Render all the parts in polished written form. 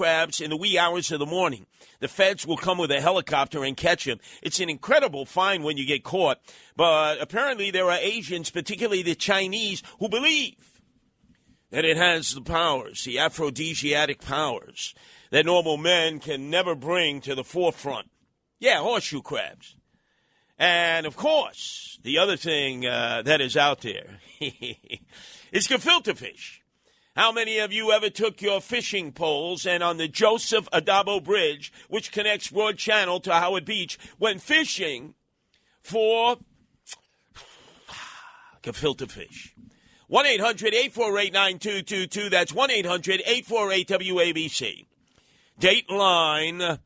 crabs in the wee hours of the morning. The feds will come with a helicopter and catch them. It's an incredible find when you get caught. But apparently there are Asians, particularly the Chinese, who believe that it has the powers, the aphrodisiac powers, that normal men can never bring to the forefront. Yeah, horseshoe crabs. And, of course, the other thing that is out there is gefilte fish. How many of you ever took your fishing poles and on the Joseph Adabo Bridge, which connects Broad Channel to Howard Beach, went fishing for gefilte fish? 1-800-848-9222. That's 1-800-848-WABC. Dateline,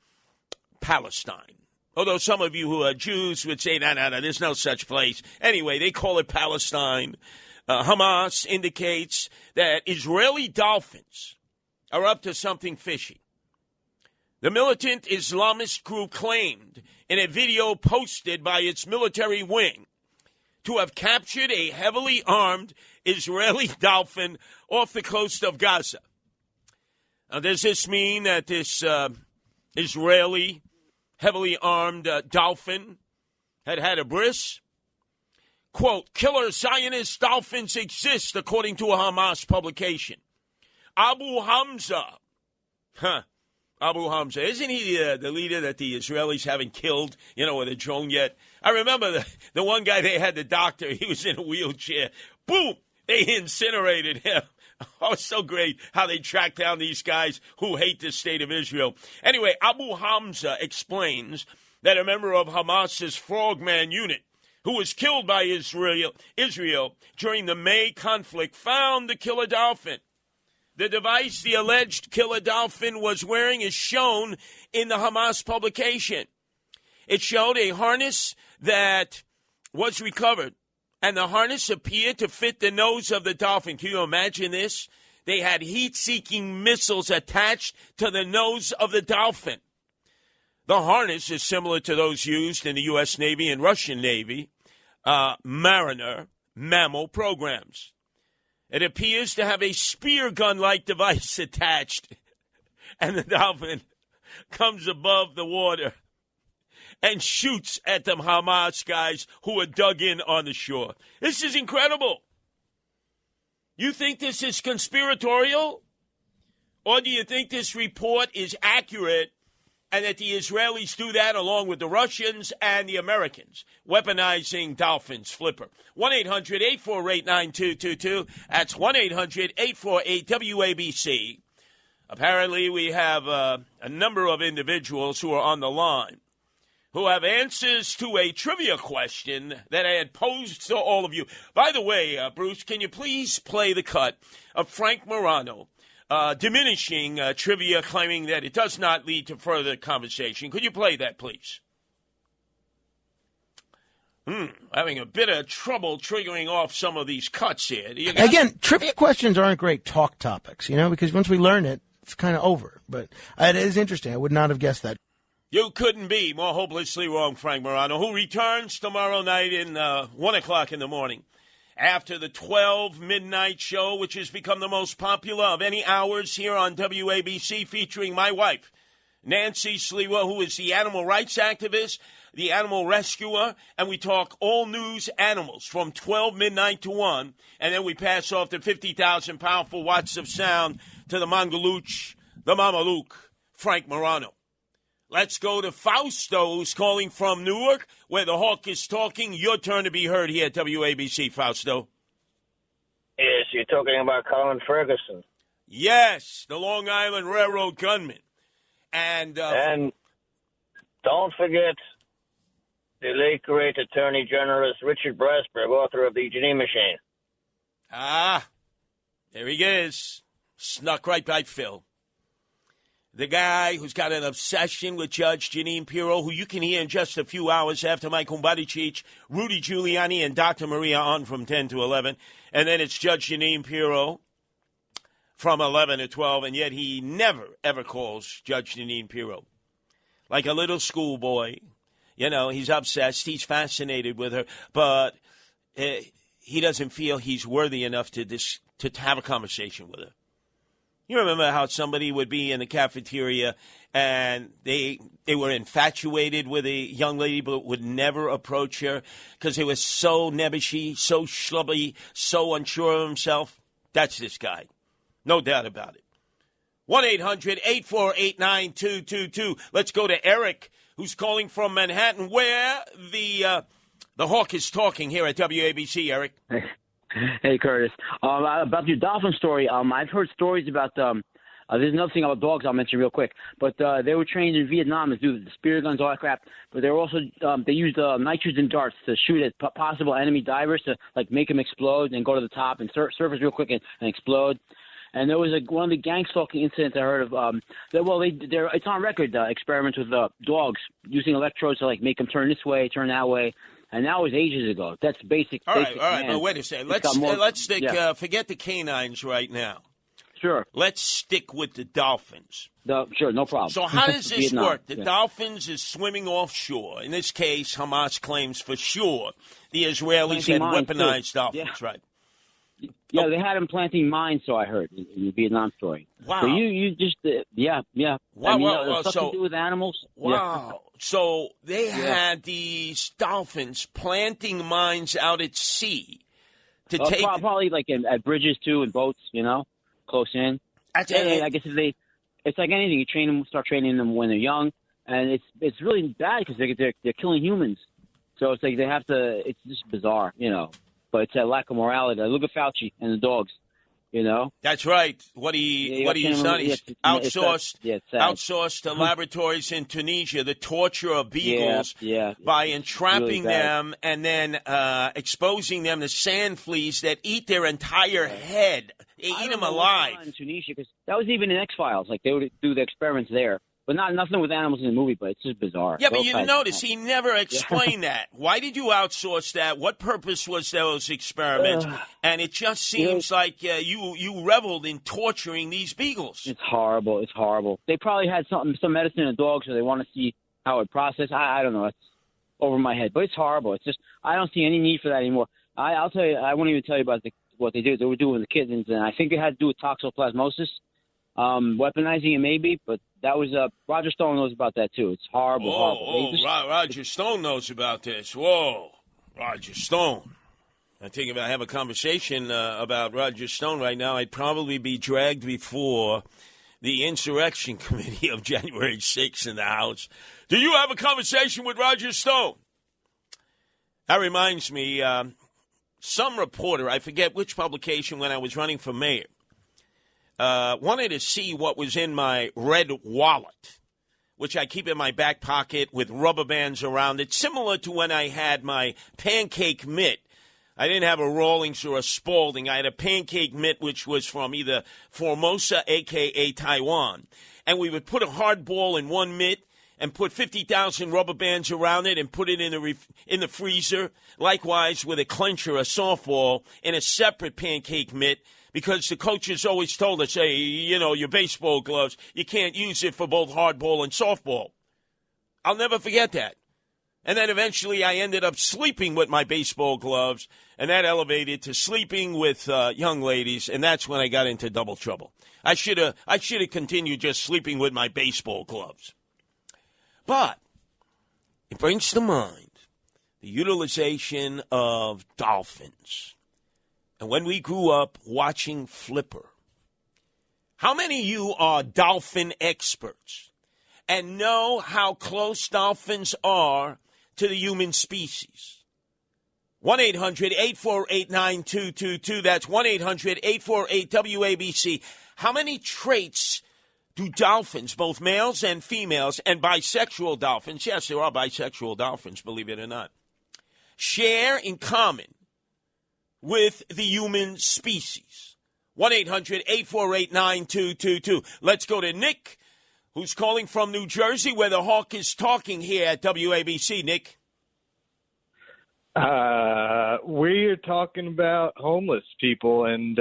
Palestine. Although some of you who are Jews would say, no, there's no such place. Anyway, they call it Palestine. Hamas indicates that Israeli dolphins are up to something fishy. The militant Islamist group claimed in a video posted by its military wing to have captured a heavily armed Israeli dolphin off the coast of Gaza. Now, does this mean that this Israeli heavily armed dolphin had a bris? Quote, killer Zionist dolphins exist, according to a Hamas publication. Abu Hamza. Abu Hamza. Isn't he the leader that the Israelis haven't killed, with a drone yet? I remember the one guy, they had the doctor. He was in a wheelchair. Boom! They incinerated him. Oh, so great how they track down these guys who hate the state of Israel. Anyway, Abu Hamza explains that a member of Hamas's Frogman unit, who was killed by Israel during the May conflict, found the killer dolphin. The device the alleged killer dolphin was wearing is shown in the Hamas publication. It showed a harness that was recovered, and the harness appeared to fit the nose of the dolphin. Can you imagine this? They had heat-seeking missiles attached to the nose of the dolphin. The harness is similar to those used in the U.S. Navy and Russian Navy Mariner mammal programs. It appears to have a spear gun-like device attached, and the dolphin comes above the water and shoots at the Hamas guys who are dug in on the shore. This is incredible. You think this is conspiratorial? Or do you think this report is accurate and that the Israelis do that along with the Russians and the Americans, weaponizing dolphins? Flipper. 1-800-848-9222. That's 1-800-848-WABC. Apparently, we have a number of individuals who are on the line who have answers to a trivia question that I had posed to all of you. By the way, Bruce, can you please play the cut of Frank Morano diminishing trivia, claiming that it does not lead to further conversation? Could you play that, please? Having a bit of trouble triggering off some of these cuts here. Again, trivia questions aren't great talk topics, because once we learn it, it's kind of over. But it is interesting. I would not have guessed that. You couldn't be more hopelessly wrong, Frank Morano, who returns tomorrow night in 1 o'clock in the morning after the 12 midnight show, which has become the most popular of any hours here on WABC, featuring my wife, Nancy Sliwa, who is the animal rights activist, the animal rescuer, and we talk all news animals from 12 midnight to 1, and then we pass off the 50,000 powerful watts of sound to the Mangaluch, the Mamaluk, Frank Morano. Let's go to Fausto, who's calling from Newark, where the hawk is talking. Your turn to be heard here at WABC, Fausto. Yes, you're talking about Colin Ferguson. Yes, the Long Island Railroad gunman. And don't forget the late great Attorney General Richard Brasberg, author of The Janine Machine. Ah, there he is. Snuck right by Phil. The guy who's got an obsession with Judge Jeanine Pirro, who you can hear in just a few hours after Mike Kumbadicic, Rudy Giuliani, and Dr. Maria on from 10 to 11. And then it's Judge Jeanine Pirro from 11 to 12, and yet he never, ever calls Judge Jeanine Pirro. Like a little schoolboy. He's obsessed. He's fascinated with her, but he doesn't feel he's worthy enough to have a conversation with her. You remember how somebody would be in the cafeteria and they were infatuated with a young lady but would never approach her because he was so nebbishy, so schlubby, so unsure of himself? That's this guy. No doubt about it. 1-800-848-9222. Let's go to Eric, who's calling from Manhattan, where the Hawk is talking here at WABC. Eric. Hey, Curtis. About your dolphin story, I've heard stories about there's another thing about dogs I'll mention real quick. But they were trained in Vietnam to do the spear guns, all that crap. But they were also they used nitrogen darts to shoot at possible enemy divers to like make them explode and go to the top and surface real quick and explode. And there was one of the gang stalking incidents I heard of. It's on record. Experiments with dogs using electrodes to like make them turn this way, turn that way. And that was ages ago. That's basic. All right. Man. But wait a second. Let's stick. Forget the canines right now. Sure. Let's stick with the dolphins. Sure, no problem. So how does this work? The dolphins is swimming offshore. In this case, Hamas claims for sure the Israelis had weaponized dolphins, right? Yeah, they had them planting mines, so I heard in the Vietnam story. Wow. So you just, yeah. Wow, stuff to do with animals. Wow. Yeah. So they had these dolphins planting mines out at sea to take... Probably like at bridges, too, and boats, close in. I guess it's like anything. You start training them when they're young, and it's really bad because they're killing humans. So it's like they have to... It's just bizarre, But it's a lack of morality. Look at Fauci and the dogs, That's right. What he's done, he's outsourced to laboratories in Tunisia the torture of beagles by entrapping them and then exposing them to sand fleas that eat their entire head. They eat them alive. In Tunisia, because that was even in X-Files. Like they would do the experiments there. But nothing with animals in the movie, but it's just bizarre. Yeah, but you notice he never explained that. Why did you outsource that? What purpose was those experiments? And it just seems like you reveled in torturing these beagles. It's horrible. It's horrible. They probably had some medicine in dogs, so they want to see how it processes. I don't know. It's over my head, but it's horrible. It's just I don't see any need for that anymore. I'll tell you. I won't even tell you about what they did. They were doing with the kittens, and I think it had to do with toxoplasmosis. Weaponizing it maybe, but that was Roger Stone knows about that too. It's horrible. Roger Stone knows about this. Whoa, Roger Stone. I think if I have a conversation about Roger Stone right now, I'd probably be dragged before the Insurrection Committee of January 6th in the House. Do you have a conversation with Roger Stone? That reminds me, some reporter, I forget which publication when I was running for mayor, wanted to see what was in my red wallet, which I keep in my back pocket with rubber bands around it, similar to when I had my pancake mitt. I didn't have a Rawlings or a Spalding. I had a pancake mitt, which was from either Formosa, a.k.a. Taiwan. And we would put a hard ball in one mitt and put 50,000 rubber bands around it and put it in the freezer. Likewise, with a clincher, a softball, in a separate pancake mitt. Because the coaches always told us, hey, your baseball gloves, you can't use it for both hardball and softball. I'll never forget that. And then eventually I ended up sleeping with my baseball gloves, and that elevated to sleeping with young ladies, and that's when I got into double trouble. I should have continued just sleeping with my baseball gloves. But it brings to mind the utilization of dolphins. And when we grew up watching Flipper, how many of you are dolphin experts and know how close dolphins are to the human species? 1-800-848-9222. That's 1-800-848-WABC. How many traits do dolphins, both males and females, and bisexual dolphins, yes, there are bisexual dolphins, believe it or not, share in common with the human species? 1-800-848-9222. Let's go to Nick, who's calling from New Jersey, where the Hawk is talking here at WABC. Nick. We're talking about homeless people, and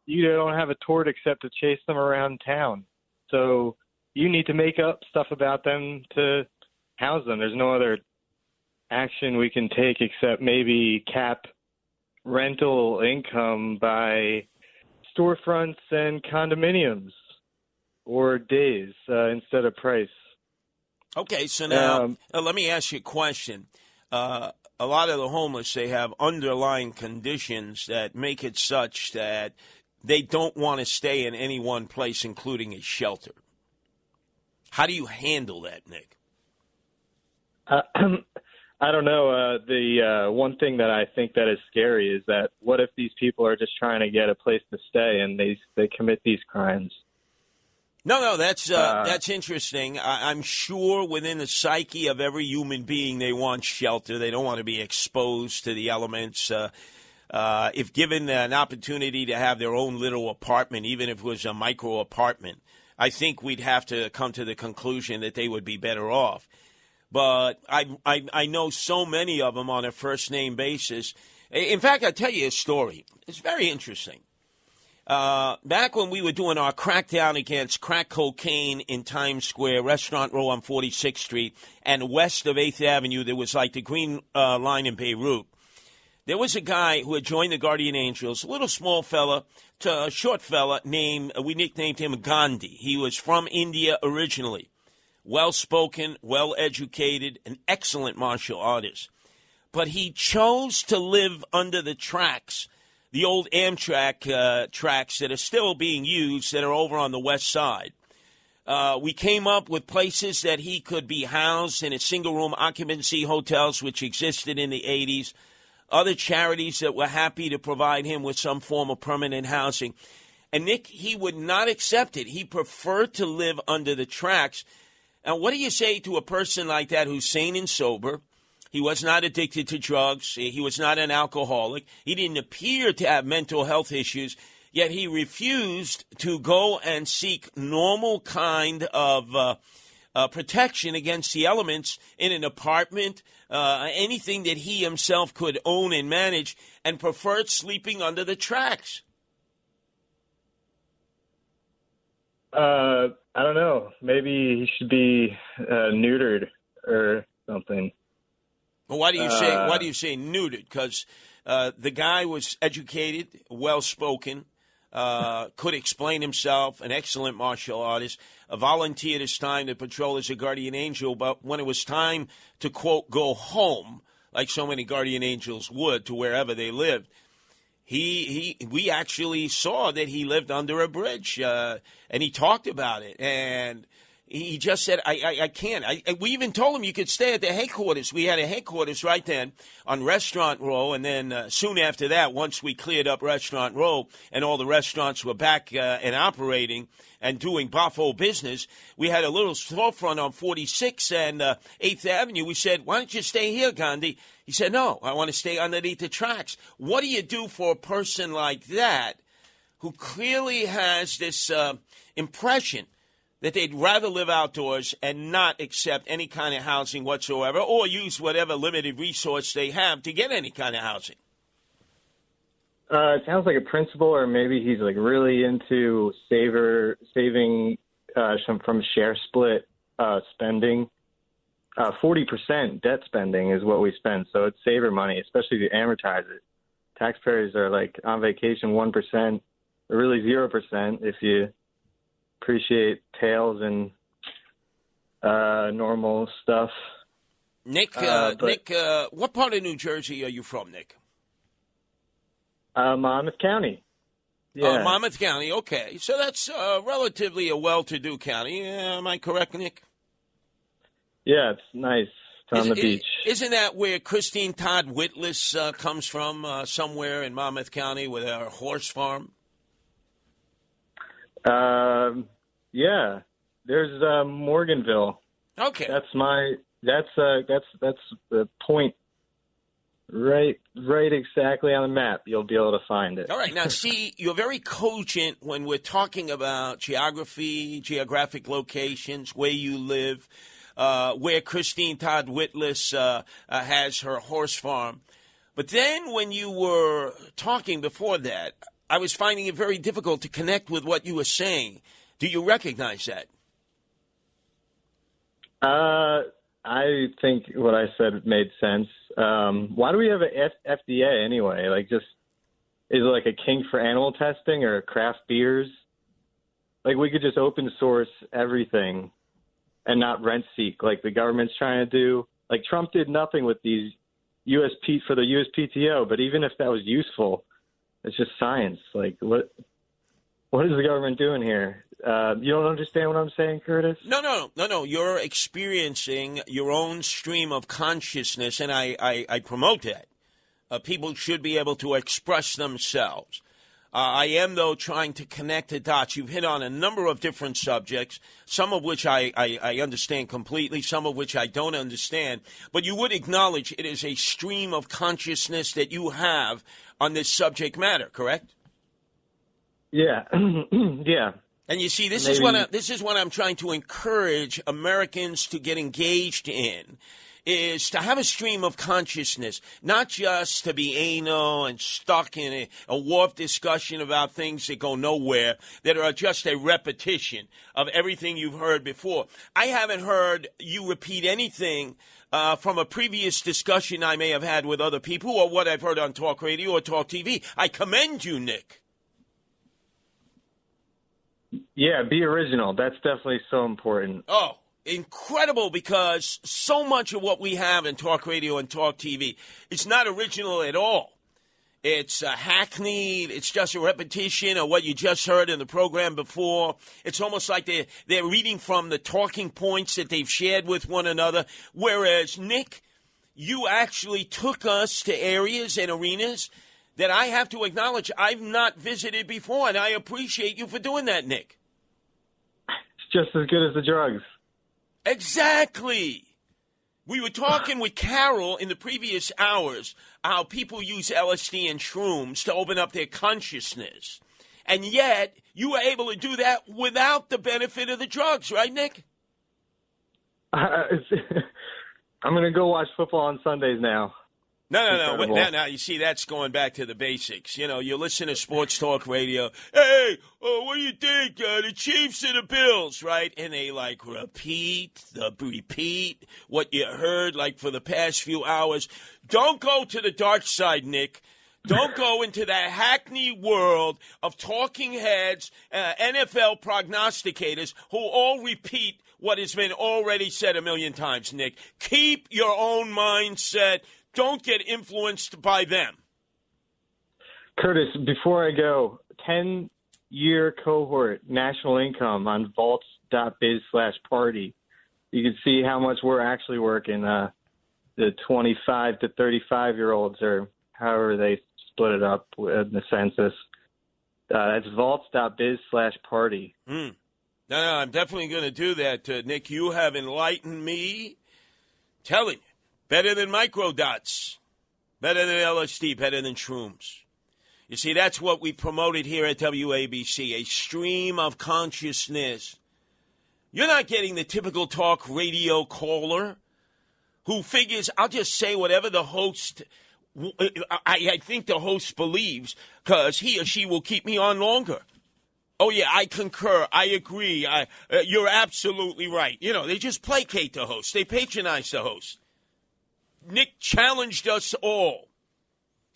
you don't have a tort except to chase them around town. So you need to make up stuff about them to house them. There's no other action we can take except maybe cap rental income by storefronts and condominiums. or days instead of price. Okay, so now let me ask you a question. A lot of the homeless, they have underlying conditions that make it such that they don't want to stay in any one place, including a shelter. How do you handle that, Nick? I don't know. The one thing that I think that is scary is that what if these people are just trying to get a place to stay and they commit these crimes? No, that's interesting. I'm sure within the psyche of every human being, they want shelter. They don't want to be exposed to the elements. If given an opportunity to have their own little apartment, even if it was a micro apartment, I think we'd have to come to the conclusion that they would be better off. But I know so many of them on a first-name basis. In fact, I'll tell you a story. It's very interesting. Back when we were doing our crackdown against crack cocaine in Times Square, Restaurant Row on 46th Street, and west of 8th Avenue, there was like the Green Line in Beirut. There was a guy who had joined the Guardian Angels, a little small fella, to a short fella named, we nicknamed him Gandhi. He was from India originally. Well-spoken, well-educated, an excellent martial artist. But he chose to live under the tracks, the old Amtrak tracks that are still being used that are over on the west side. We came up with places that he could be housed in a single-room occupancy hotels, which existed in the 80s, other charities that were happy to provide him with some form of permanent housing. And Nick, he would not accept it. He preferred to live under the tracks. Now, what do you say to a person like that who's sane and sober? He was not addicted to drugs. He was not an alcoholic. He didn't appear to have mental health issues, yet he refused to go and seek normal kind of protection against the elements in an apartment, anything that he himself could own and manage, and preferred sleeping under the tracks. I don't know. Maybe he should be neutered or something. Well, why do you say neutered? Because the guy was educated, well-spoken, could explain himself, an excellent martial artist, volunteered his time to patrol as a guardian angel, but when it was time to, quote, go home, like so many guardian angels would, to wherever they lived, we actually saw that he lived under a bridge, and he talked about it, and he just said, I can't. We even told him you could stay at the headquarters. We had a headquarters right then on Restaurant Row, and then soon after that, once we cleared up Restaurant Row and all the restaurants were back and operating and doing Buffalo business, we had a little storefront on 46th and 8th Avenue. We said, why don't you stay here, Gandhi? He said, no, I want to stay underneath the tracks. What do you do for a person like that who clearly has this impression that they'd rather live outdoors and not accept any kind of housing whatsoever, or use whatever limited resource they have to get any kind of housing? It sounds like a principal, or maybe he's like really into saving from share split spending. 40% debt spending is what we spend, so it's saver money, especially if you amortize it. Taxpayers are like on vacation 1%, or really 0% if you appreciate tails and normal stuff. Nick, what part of New Jersey are you from, Nick? Monmouth County. Yeah. Monmouth County, okay. So that's relatively a well-to-do county. Am I correct, Nick? Yeah, it's nice. It's on the beach. Isn't that where Christine Todd Whitless comes from, somewhere in Monmouth County with her horse farm? Yeah. There's Morganville. Okay. That's the point. Right exactly on the map. You'll be able to find it. All right. Now, see, you're very cogent when we're talking about geography, geographic locations, where you live, where Christine Todd Whitless has her horse farm. But then when you were talking before that, I was finding it very difficult to connect with what you were saying. Do you recognize that? I think what I said made sense. Why do we have a FDA anyway? Like, just is it like a king for animal testing or craft beers? like we could just open source everything and not rent seek like the government's trying to do. Like Trump did nothing with these for the USPTO, but even if that was useful, it's just science. Like what is the government doing here? You don't understand what I'm saying, Curtis? No. You're experiencing your own stream of consciousness, and I promote that. People should be able to express themselves. I am, though, trying to connect the dots. You've hit on a number of different subjects, some of which I understand completely, some of which I don't understand. But you would acknowledge it is a stream of consciousness that you have on this subject matter, correct? Yeah. Yeah. And you see, this is what I'm trying to encourage Americans to get engaged in, is to have a stream of consciousness, not just to be anal and stuck in a warped discussion about things that go nowhere, that are just a repetition of everything you've heard before. I haven't heard you repeat anything from a previous discussion I may have had with other people or what I've heard on Talk Radio or Talk TV. I commend you, Nick. Yeah, be original. That's definitely so important. Oh, incredible, because so much of what we have in Talk Radio and Talk TV is not original at all. It's hackneyed. It's just a repetition of what you just heard in the program before. It's almost like they're reading from the talking points that they've shared with one another. Whereas, Nick, you actually took us to areas and arenas that I have to acknowledge I've not visited before, and I appreciate you for doing that, Nick. It's just as good as the drugs. Exactly. We were talking with Carol in the previous hours how people use LSD and shrooms to open up their consciousness. And yet, you were able to do that without the benefit of the drugs, right, Nick? I'm going to go watch football on Sundays now. No. Now, you see, that's going back to the basics. You know, you listen to sports talk radio. Hey, what do you think? The Chiefs and the Bills, right? And they, repeat what you heard, for the past few hours. Don't go to the dark side, Nick. Don't go into that hackney world of talking heads, NFL prognosticators who all repeat what has been already said a million times, Nick. Keep your own mindset. Don't get influenced by them. Curtis, before I go, 10-year cohort national income on vaults.biz/party. You can see how much we're actually working, the 25 to 35-year-olds, or however they split it up in the census. That's vaults.biz/party. No, I'm definitely going to do that, Nick. You have enlightened me. Telling you. Better than microdots, better than LSD, better than shrooms. You see, that's what we promoted here at WABC, a stream of consciousness. You're not getting the typical talk radio caller who figures, I'll just say whatever the host, I think the host believes, because he or she will keep me on longer. Oh, yeah, I concur. I agree. You're absolutely right. You know, they just placate the host. They patronize the host. Nick challenged us all.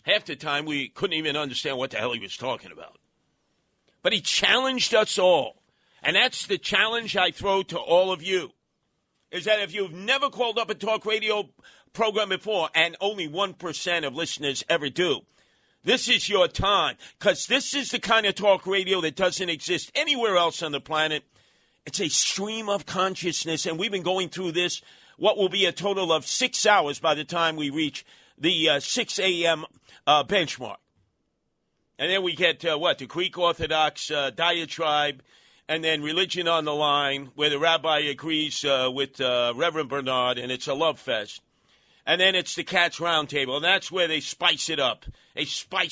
Half the time, we couldn't even understand what the hell he was talking about. But he challenged us all. And that's the challenge I throw to all of you, is that if you've never called up a talk radio program before, and only 1% of listeners ever do, this is your time, because this is the kind of talk radio that doesn't exist anywhere else on the planet. It's a stream of consciousness, and we've been going through this, what will be a total of 6 hours by the time we reach the 6 a.m. Benchmark. And then we get, the Greek Orthodox diatribe, and then Religion on the Line, where the rabbi agrees with Reverend Bernard, and it's a love fest. And then it's the Cats Roundtable, and that's where they spice it up. They spice